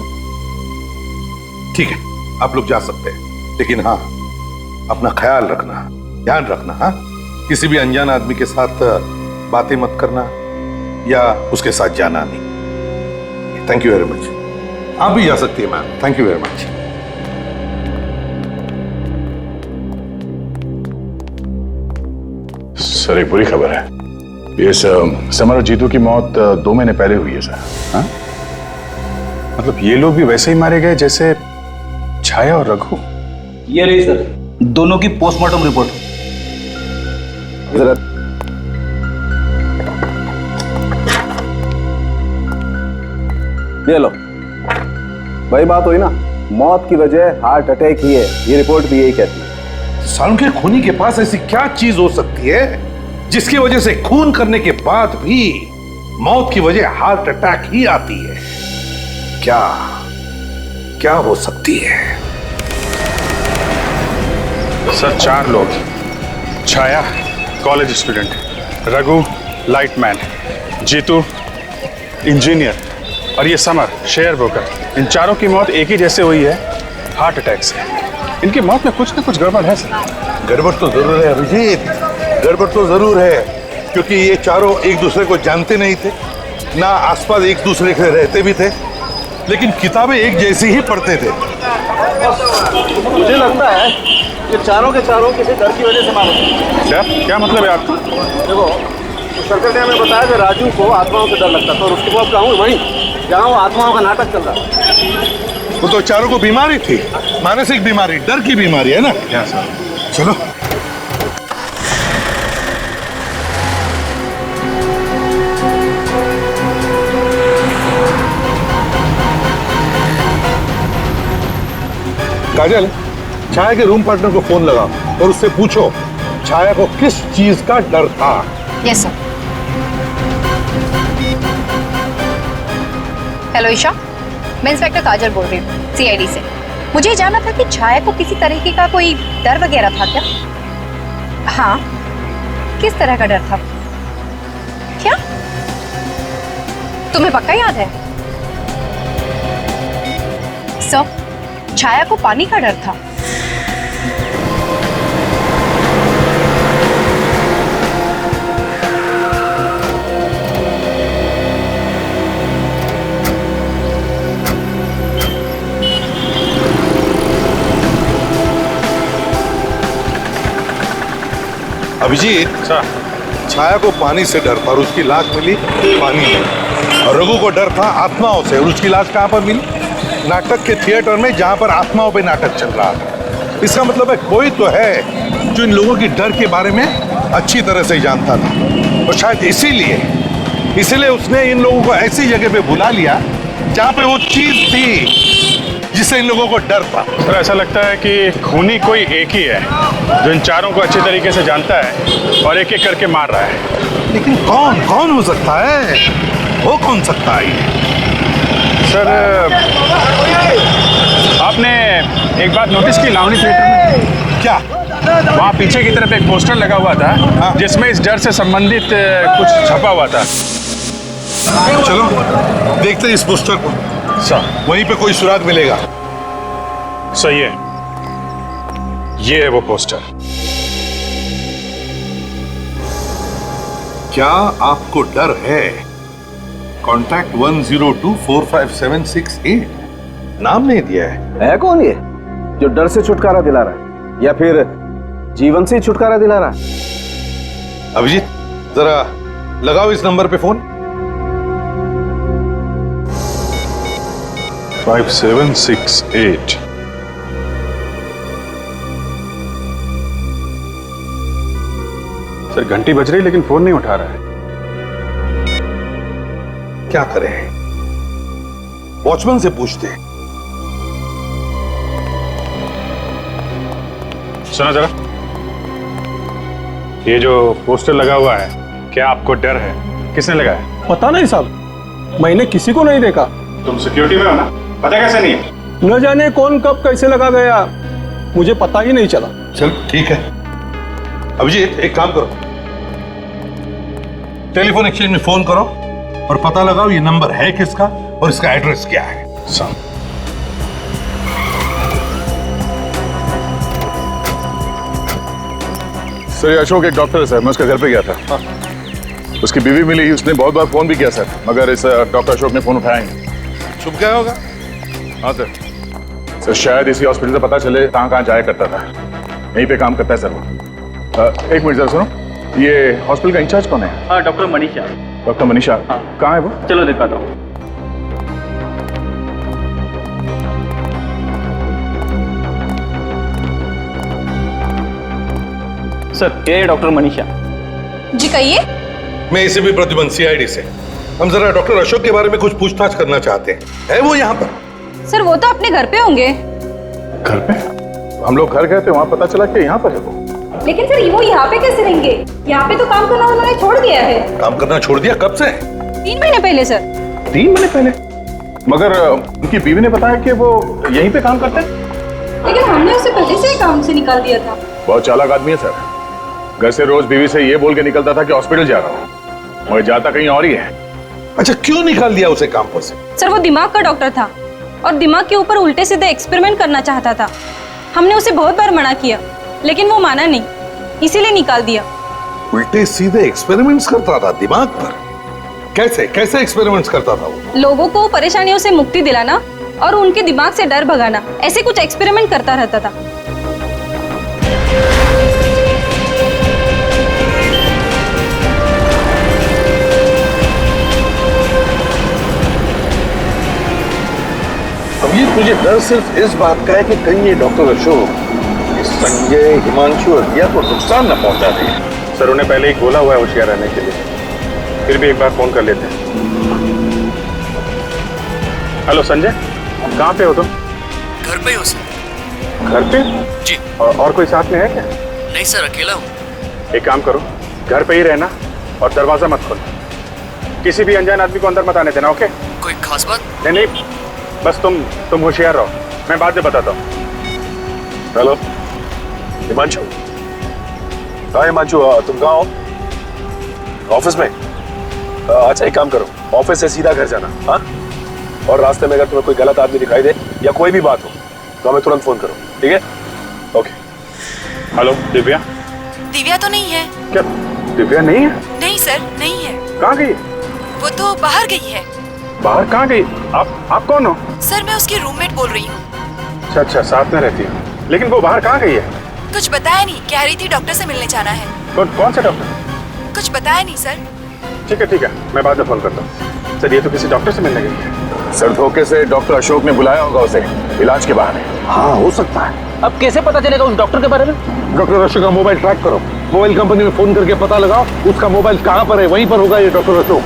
ठीक है, आप लोग जा सकते हैं, लेकिन हाँ, अपना ख्याल रखना, ध्यान रखना। हाँ, किसी भी अनजान आदमी के साथ बातें मत करना या उसके साथ जाना नहीं। Thank you very much. आप भी जा सकती है ma'am. Thank you very much. Sir, एक बुरी खबर है। इस समर और जीतू की मौत 2 महीने पहले हुई है सर। हाँ? मतलब ये लोग भी वैसे ही मारे गए जैसे छाया और रघु? ये रही सर दोनों की पोस्टमार्टम रिपोर्ट। ये लो, वही बात हुई ना, मौत की वजह हार्ट अटैक ही है, ये रिपोर्ट भी यही कहती है। सालों के खूनी के पास ऐसी क्या चीज हो सकती है जिसकी वजह से खून करने के बाद भी मौत की वजह हार्ट अटैक ही आती है? क्या क्या हो सकती है? सर 4 लोग, Chhaya college student, Raghu lightman, Jeetu engineer और ये समर शेयर ब्रोकर, इन चारों की मौत एक ही जैसे हुई है, हार्ट अटैक से। इनकी मौत में कुछ ना कुछ गड़बड़ है सर। गड़बड़ तो जरूर है अभिजीत, गड़बड़ तो जरूर है, क्योंकि ये चारों एक दूसरे को जानते नहीं थे, ना आसपास एक दूसरे के रहते भी थे, लेकिन किताबें एक जैसी ही पढ़ते थे। मुझे लगता है कि चारों के चारों किसी डर की वजह से मारे। क्या मतलब है आपको? देखो, सर्कल ने हमें बताया कि राजू को आत्माओं से डर लगता था और उसके बाद कहूँ वहीं जहाँ वो आत्माओं का नाटक चल रहा। वो तो चारों को बीमारी थी, मानसिक बीमारी, डर की बीमारी है ना। क्या सर? चलो काजल, छाया के रूम पार्टनर को फोन लगाओ और उससे पूछो छाया को किस चीज का डर था। Yes sir. हेलो ईशा, मैं इंस्पेक्टर काजल बोल रही हूँ सीआईडी से। मुझे जानना था कि छाया को किसी तरीके का कोई डर वगैरह था क्या? हाँ, किस तरह का डर था? क्या तुम्हें पक्का याद है? सर, छाया को पानी का डर था। अभिजीत, छाया को पानी से डर था और उसकी लाश मिली पानी में, और रघु को डर था आत्माओं से और उसकी लाश कहां पर मिली? नाटक के थिएटर में, जहां पर आत्माओं पे नाटक चल रहा था। इसका मतलब है कोई तो है जो इन लोगों की डर के बारे में अच्छी तरह से जानता था, और शायद इसीलिए उसने इन लोगों को ऐसी जगह पे बुला लिया जहां पे वो चीज थी जिससे इन लोगों को डर था। सर ऐसा लगता है कि खूनी कोई एक ही है जो इन चारों को अच्छी तरीके से जानता है और एक एक करके मार रहा है। लेकिन कौन हो सकता है? वो कौन सकता है? सर, आपने एक बात नोटिस की लावणी थिएटर में? क्या? वहाँ पीछे की तरफ एक पोस्टर लगा हुआ था जिसमें इस डर से संबंधित कुछ छपा हुआ था। चलो देखते हैं इस पोस्टर को। सर, वहीं पे कोई सुराग मिलेगा। सही है, ये है वो पोस्टर। क्या आपको डर है? कॉन्टैक्ट 1024576 नाम नहीं दिया है कौन ये जो डर से छुटकारा दिला रहा है या फिर जीवन से छुटकारा दिला रहा है? अभिजीत, जरा लगाओ इस नंबर पे फोन। 5768। सर, घंटी बज रही लेकिन फोन नहीं उठा रहा है। क्या करें? वॉचमैन से पूछते। सुनो जरा, ये जो पोस्टर लगा हुआ है, क्या आपको डर है? किसने लगाया? पता नहीं साहब, मैंने किसी को नहीं देखा। तुम सिक्योरिटी में हो ना, पता कैसे नहीं है? न जाने कौन कब कैसे लगा गया, मुझे पता ही नहीं चला। चल ठीक है। अभिजीत, एक काम करो, टेलीफोन एक्सचेंज में फोन करो और पता लगाओ ये नंबर है किसका और इसका एड्रेस क्या है। सर, ये अशोक एक डॉक्टर है सर, मैं उसके घर पे गया था। उसकी बीवी मिली, उसने बहुत बार फोन भी किया सर, मगर इस डॉक्टर अशोक ने फोन उठाया नहीं। छुप गया होगा। हाँ सर, शायद इसी हॉस्पिटल से पता चले कहाँ कहाँ जाया करता था। यहीं पे काम करता है सर वो। एक मिनट जरा सुनो, ये हॉस्पिटल का इंचार्ज कौन है? हाँ, डॉक्टर मनीषा। डॉक्टर मनीषा? हाँ। कहाँ है वो? चलो दिखाता हूँ। सर, ये डॉक्टर मनीषा। जी कहिए। मैं इसे भी प्रद्युमन, सीआईडी से। हम जरा डॉक्टर अशोक के बारे में कुछ पूछताछ करना चाहते हैं। है वो यहाँ पर? सर वो तो अपने घर पे होंगे। घर पे? हम लोग घर गए थे, वहाँ पता चला कि यहाँ पर है वो। लेकिन सर वो यहाँ पे कैसे रहेंगे? यहाँ पे तो काम करना उन्होंने छोड़ दिया है। काम करना छोड़ दिया? कब से? 3 महीने पहले सर। 3 महीने पहले? मगर उनकी बीवी ने बताया कि वो यहीं पे काम करते हैं। लेकिन हमने उसे पहले से ही काम से निकाल दिया था। बहुत चालाक आदमी है सर। घर से रोज बीवी से ये बोल के निकलता था कि हॉस्पिटल जा रहा हूँ, मगर जाता कहीं और ही है। अच्छा, क्यों निकाल दिया उसे काम पर से? सर वो दिमाग का डॉक्टर था और दिमाग के ऊपर उल्टे सीधे एक्सपेरिमेंट करना चाहता था। हमने उसे बहुत बार मना किया लेकिन वो माना नहीं, इसीलिए निकाल दिया। उल्टे सीधे एक्सपेरिमेंट्स करता था दिमाग पर? कैसे कैसे एक्सपेरिमेंट्स करता था वो? लोगों को परेशानियों से मुक्ति दिलाना और उनके दिमाग से डर भगाना, ऐसे कुछ एक्सपेरिमेंट करता रहता था। अब ये तुझे डर सिर्फ इस बात का है कि कहीं ये डॉक्टर अशोक संजय, हिमांशु और रिया को नुकसान न पहुंचा दे। सर उन्हें पहले ही बोला हुआ है होशियार रहने के लिए, फिर भी एक बार फोन कर लेते हैं। हेलो संजय, कहाँ पे हो तुम? घर पे हो सर। घर पे? जी। और कोई साथ में है क्या? नहीं सर, अकेला हूँ। एक काम करो, घर पे ही रहना और दरवाजा मत खोलना। किसी भी अनजान आदमी को अंदर मत आने देना, ओके? कोई खास बात? नहीं, बस तुम होशियार रहो, मैं बाद में बताता हूँ। हेलो हिमांशु। हाँ हिमांशु, तुम कहाँ हो? ऑफिस में? अच्छा एक काम करो, ऑफिस से सीधा घर जाना। हाँ, और रास्ते में अगर तुम्हें कोई गलत आदमी दिखाई दे या कोई भी बात हो तो हमें तुरंत फोन करो, ठीक है? ओके। हेलो दिव्या? दिव्या तो नहीं है। क्या दिव्या नहीं है? नहीं सर, नहीं है। कहाँ गई? वो तो बाहर गई है। बाहर कहाँ गई? आप कौन हो? सर मैं उसकी रूममेट बोल रही हूँ। अच्छा, साथ में रहती हो। लेकिन वो बाहर कहाँ गई है? कुछ बताया नहीं, कह रही थी डॉक्टर से मिलने जाना है। कौन सा डॉक्टर? कुछ बताया नहीं सर। ठीक है, मैं बाद में फोन करता हूँ। सर ये तो किसी डॉक्टर से मिलने गई है। सर धोखे से डॉक्टर अशोक ने बुलाया होगा उसे इलाज के बहाने। हाँ हो सकता है। अब कैसे पता चलेगा उस डॉक्टर के बारे में? डॉक्टर अशोक का मोबाइल ट्रैक करो, मोबाइल कंपनी में फोन करके पता लगाओ उसका मोबाइल कहाँ पर है, वहीं पर होगा ये डॉक्टर अशोक।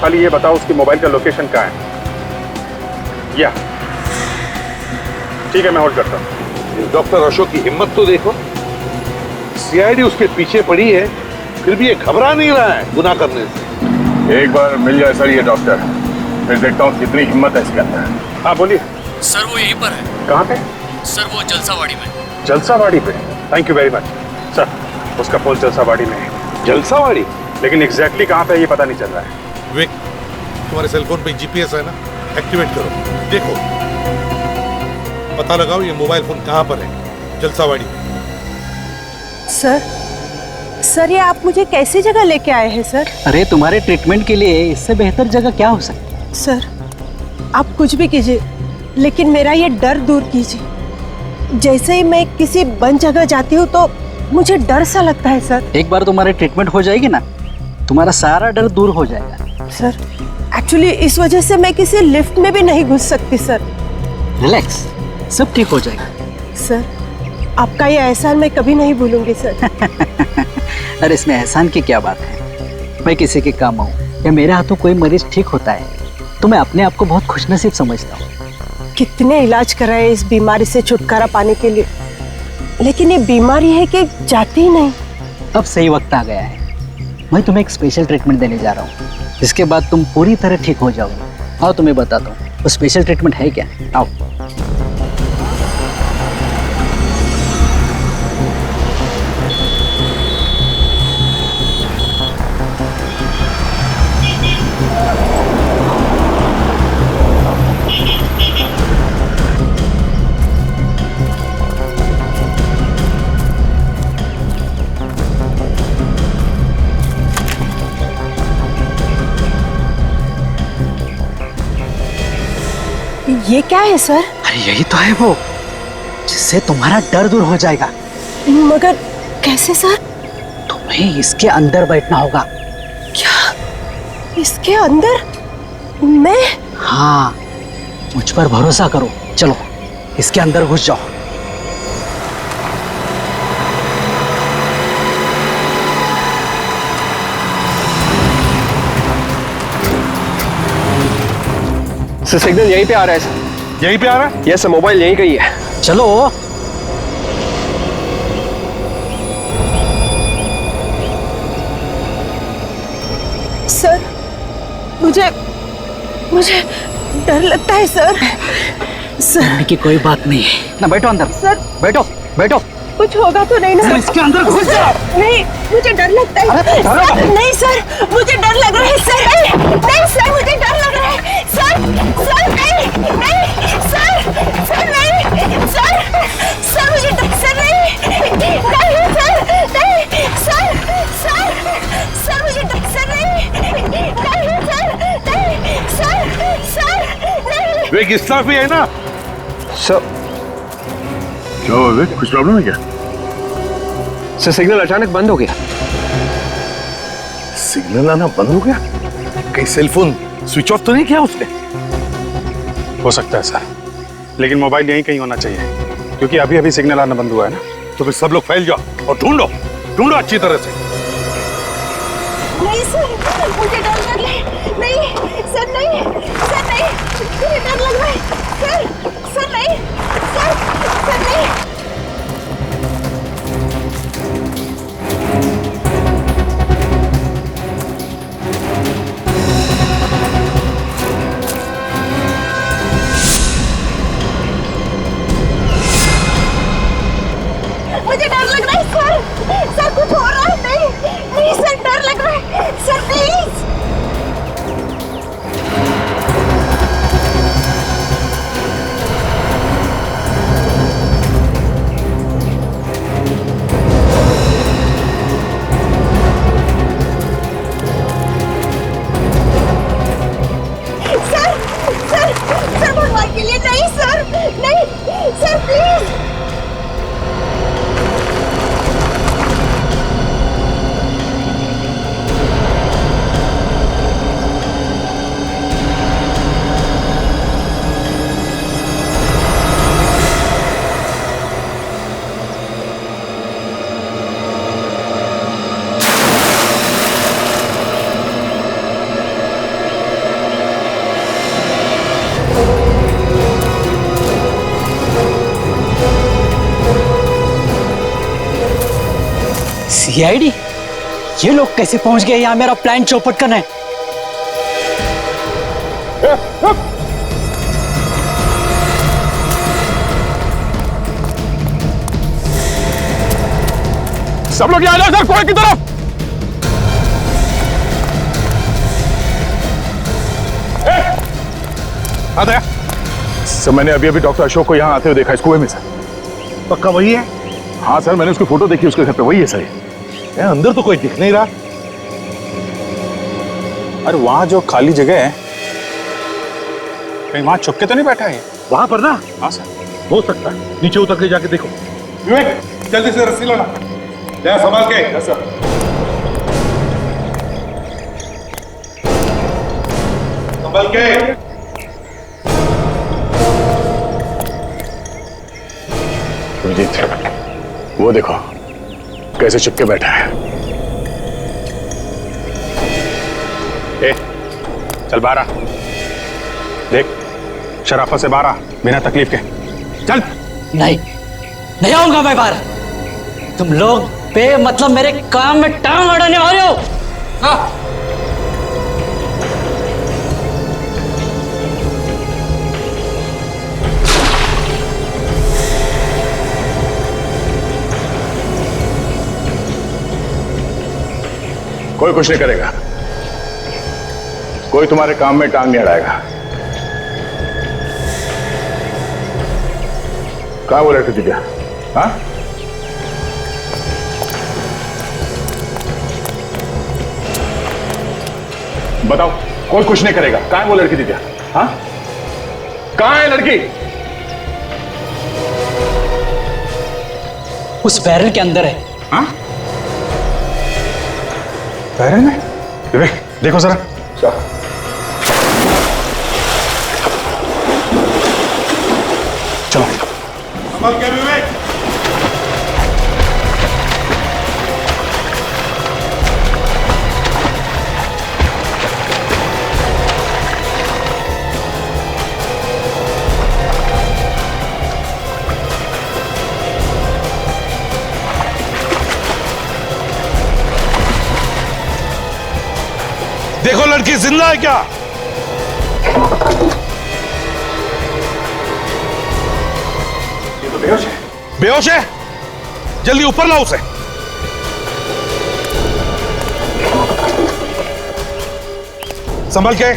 खाली ये बताओ उसकी मोबाइल का लोकेशन कहाँ है? या ठीक है, मैं होल्ड करता हूँ। डॉक्टर अशोक की हिम्मत तो देखो, सीआईडी उसके पीछे पड़ी है, फिर भी ये घबरा नहीं रहा है गुनाह करने से। एक बार मिल जाए सर ये डॉक्टर, फिर देखता हूँ कितनी हिम्मत है इसके अंदर। हाँ बोलिए। सर वो यहीं पर है। कहाँ पे? सर वो जलसावाड़ी में। जलसावाड़ी पे? Thank you very much sir. उसका पोल जलसावाड़ी में है। जलसावाड़ी? लेकिन एग्जैक्टली कहाँ पे ये पता नहीं चल रहा है। विक, तुम्हारे सेलफोन पे जीपीएस है ना, एक्टिवेट करो, देखो पता लगाओ ये मोबाइल फोन कहाँ पर है। जलसावाड़ी में। सर ये आप मुझे कैसी जगह लेके आए हैं सर? अरे तुम्हारे ट्रीटमेंट के लिए इससे बेहतर जगह क्या हो सकती है? सर आप कुछ भी कीजिए लेकिन मेरा ये डर दूर कीजिए। जैसे ही मैं किसी बंद जगह जाती हूँ तो मुझे डर सा लगता है सर। एक बार तुम्हारी ट्रीटमेंट हो जाएगी ना, तुम्हारा सारा डर दूर हो जाएगा। सर एक्चुअली इस वजह से मैं किसी लिफ्ट में भी नहीं घुस सकती सर। रिलैक्स, सब ठीक हो जाएगा। सर आपका ये एहसान मैं कभी नहीं भूलूंगी सर। अरे इसमें एहसान की क्या बात है, मैं किसी के काम आऊँ या मेरे हाथों कोई मरीज ठीक होता है तो मैं अपने आप को बहुत खुशनसीब समझता हूँ। कितने इलाज कराए इस बीमारी से छुटकारा पाने के लिए, लेकिन ये बीमारी है कि जाती ही नहीं। अब सही वक्त आ गया है, मैं तुम्हें एक स्पेशल ट्रीटमेंट देने जा रहा हूँ, जिसके बाद तुम पूरी तरह ठीक हो जाओगे। आओ तुम्हें बताता हूँ वो स्पेशल ट्रीटमेंट है क्या। आओ। ये क्या है सर? अरे यही तो है वो, जिससे तुम्हारा डर दूर हो जाएगा। मगर कैसे सर? तुम्हें इसके अंदर बैठना होगा। क्या इसके अंदर? मैं? हाँ, मुझ पर भरोसा करो। चलो इसके अंदर घुस जाओ। सर सिग्नल यहीं पे आ रहा है सर। यहीं पे आ रहा है? यस सर, मोबाइल यहीं का ही है। चलो। सर मुझे डर लगता है सर। डरने की कोई बात नहीं है ना, बैठो अंदर। सर बैठो बैठो। कुछ होगा तो नहीं ना? इसके अंदर घुस जाओ। नहीं, मुझे डर लगता है। सर, नहीं सर, मुझे डर लग रहा है सर। नहीं सर, मुझे डर लग रहा है सर। सर नहीं, नहीं सर, सर नहीं, सर मुझे डर, सर नहीं, नहीं सर, नहीं सर, सर मुझे डर, सर नहीं, नहीं सर, नहीं। विवेक इस तरफ भी है ना? सर क्या हुआ विवेक, कुछ प्रॉब्लम है क्या? सर सिग्नल अचानक बंद हो गया। सिग्नल आना बंद हो गया? कहीं सेलफोन स्विच ऑफ तो नहीं किया उसने? हो सकता है सर, लेकिन मोबाइल यहीं कहीं होना चाहिए, क्योंकि अभी अभी सिग्नल आना बंद हुआ है ना। तो फिर सब लोग फैल जाओ और ढूंढो ढूंढो अच्छी तरह से। नहीं सर, मुझे डर लग रहा है। नहीं सर, नहीं सर, नहीं मुझे डर लग रहा है सर। सर नहीं, सर नहीं। मुझे डर लग रहा है सर। सर कुछ हो रहा है? नहीं, नहीं सर, डर लग रहा है सर, प्लीज। सर भगवान के लिए नहीं सर, नहीं सर, प्लीज। सीआईडी? ये लोग कैसे पहुंच गए यहाँ मेरा प्लान चौपट करने? सब लोग यहाँ आ जाओ सर, कुएं की तरफ। आ गया सर, मैंने अभी अभी डॉक्टर अशोक को यहाँ आते हुए देखा इस कुएं में सर। पक्का वही है? हाँ सर, मैंने उसकी फोटो देखी, उसके घर पे वही है सर। अंदर तो कोई दिख नहीं रहा। अरे वहां जो खाली जगह है, कहीं वहां छुप के तो नहीं बैठा है? वहां पर ना? हाँ सर, हो सकता है। नीचे उतर के जाके देखो। विवेक जल्दी से रस्सी लाना, जरा संभाल के। सर संभाल के। सुरजीत, वो देखो कैसे चुपके बैठा है। ए, चल बाहर आ। देख, शराफत से बाहर आ, बिना तकलीफ के। चल। नहीं आऊंगा मैं बाहर। तुम लोग पे मतलब मेरे काम में टांग अड़ाने वाले हो। हाँ। कोई कुछ नहीं करेगा, कोई तुम्हारे काम में टांग नहीं अड़ाएगा। कहाँ वो लड़की थी क्या? हाँ? बताओ, कोई कुछ नहीं करेगा। कहाँ है वो लड़की थी क्या? हाँ? कहाँ है लड़की? उस बैरल के अंदर है। हाँ? बैरल में? विवेक देखो जरा। चलो। संभल के विवेक। देखो लड़की जिंदा है क्या? ये तो बेहोश है। बेहोश है? जल्दी ऊपर लाओ उसे। संभल के।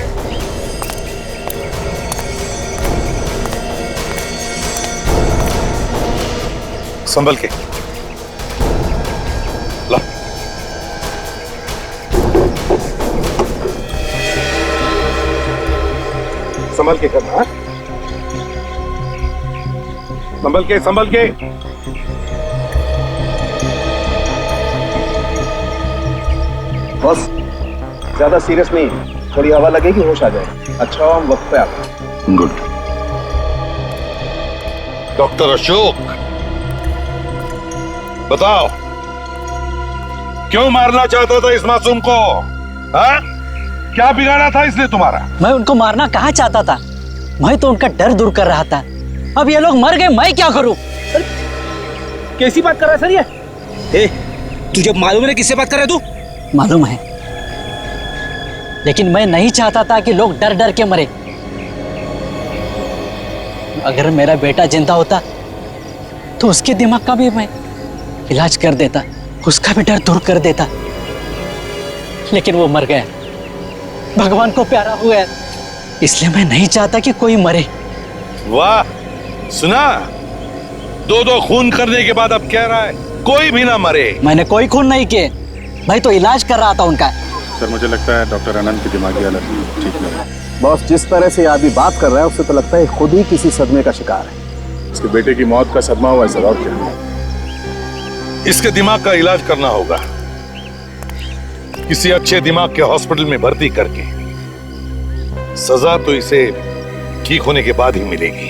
संभल के ला। संभल के करना। हाँ? संभल के, संभल के। बस ज्यादा सीरियस नहीं, थोड़ी हवा लगेगी होश आ जाए। अच्छा हो हम वक्त पे आते। गुड। डॉक्टर अशोक, बताओ क्यों मारना चाहता था इस मासूम को? हाँ? क्या बिगाड़ा था इसने तुम्हारा? मैं उनको मारना कहाँ चाहता था, मैं तो उनका डर दूर कर रहा था। अब ये लोग मर गए, मैं क्या करूं? कैसी बात कर रहा है सर ये? तुझे मालूम है किससे बात कर रहा है तू? मालूम है, लेकिन मैं नहीं चाहता था कि लोग डर डर के मरे। अगर मेरा बेटा जिंदा होता तो उसके दिमाग का भी मैं इलाज कर देता, उसका भी डर दूर कर देता। लेकिन वो मर गया, भगवान को प्यारा हुआ है, इसलिए मैं नहीं चाहता कि कोई मरे। वाह, सुना? दो खून करने के बाद अब कह रहा है कोई भी ना मरे। मैंने कोई खून नहीं किए, मैं तो इलाज कर रहा था उनका। सर मुझे लगता है डॉक्टर आनंद की दिमागी हालत ठीक नहीं है। बॉस, जिस तरह से आदमी बात कर रहा है उससे तो लगता है खुद ही किसी सदमे का शिकार है। उसके बेटे की मौत का सदमा हुआ है सर, और क्या? इसके दिमाग का इलाज करना होगा, किसी अच्छे दिमाग के हॉस्पिटल में भर्ती करके। सजा तो इसे ठीक होने के बाद ही मिलेगी।